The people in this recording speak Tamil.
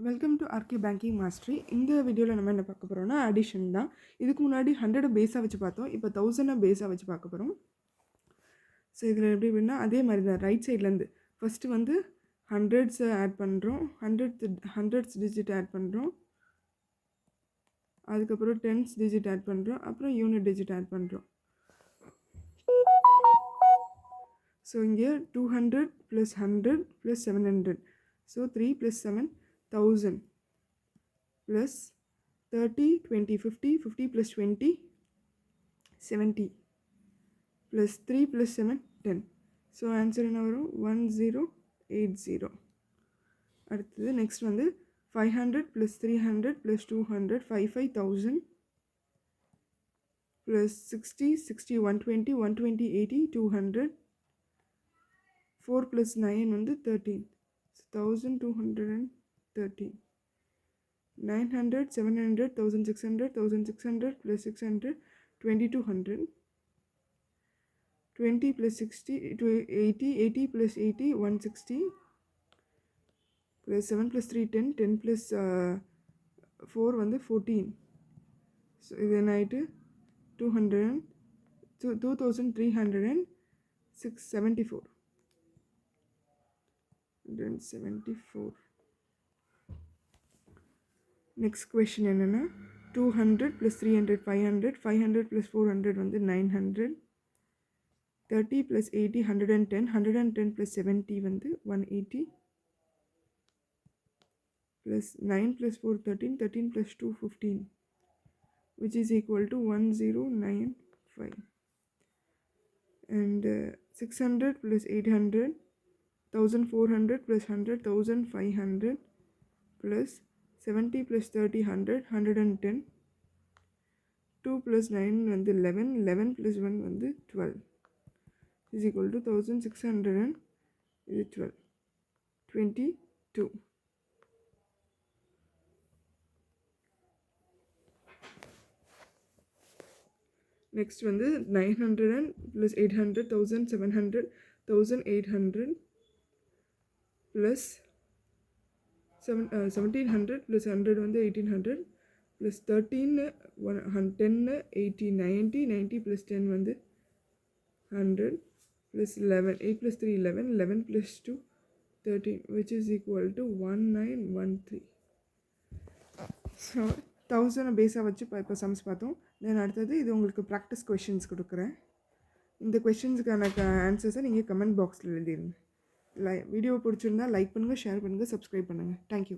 Welcome to RK banking mastery. இந்த வீடியோவில் நம்ம என்ன பார்க்க போகிறோம்னா அடிஷன் தான். இதுக்கு முன்னாடி 100 பேஸாக வச்சு பார்த்தோம். இப்போ 1000 பேஸாக வச்சு பார்க்க போகிறோம். ஸோ இதில் எப்படி அப்படின்னா அதே மாதிரி தான் ரைட் சைட்லேருந்து ஃபஸ்ட்டு வந்து ஹண்ட்ரட்ஸை ஆட் பண்ணுறோம், ஹண்ட்ரட்ஸ் டிஜிட் ஆட் பண்ணுறோம், அதுக்கப்புறம் டென்ஸ் டிஜிட் ஆட் பண்ணுறோம், அப்புறம் யூனிட் டிஜிட் ஆட் பண்ணுறோம். ஸோ இங்கே 200 + 100 + 700. So 3 + 7 1000 plus 30, 20, 50, 50 plus 20, 70 plus 3 plus 7, 10. So answer என்ன வரும் 1080. அடுத்தது நெக்ஸ்ட் வந்து 500 plus 300 plus 200, 55,000 plus 60, 60, 120, 120, 80, 200, 4 plus 9 வந்து 13. So 1213. 900, 700, 1600, 1600 plus 600, 2200. 20 plus 60, 80, 80 plus 80, 160. Plus 7 plus 3, 10, 10 plus 4 வந்து 14. So இது என்ன ஆயிட்டு 2374. 174. Next question என்னன்னா 200 plus 300 500, 500 plus 400 வந்து 900, 30 plus 80 110, 110 plus 70 வந்து 180, plus 9 plus 4 13, 13 plus 2 15, which is equal to 1095. And 600 plus 800, 1400 plus 100, 1500 plus 70 plus 30 100, 110. 2 plus 9 வந்து 11, 11 plus 1 வந்து 12 is equal to 1600 and 12, 22. Next வந்து 900 plus 800, 1700, 1800 plus 1700 plus 100 வந்து 1800 plus 13 10 80 90, 90 plus 10 வந்து 100 plus 11, 8 plus 3 11, 11 plus 2 13, which is equal to 1913. So 1000 பேஸாக வச்சு இப்போ சம்ஸ் பார்த்தோம். தென் அடுத்தது இது உங்களுக்கு ப்ராக்டிஸ் கொஷின்ஸ் கொடுக்குறேன். இந்த கொஷின்ஸுக்கான ஆன்சர்ஸை நீங்கள் கமெண்ட் பாக்ஸில் எழுதிடுங்க. வீடியோ பிடிச்சிருந்தா லைக் பண்ணுங்கள், ஷேர் பண்ணுங்கள், சப்ஸ்கிரைப் பண்ணுங்கள். தேங்க்யூ.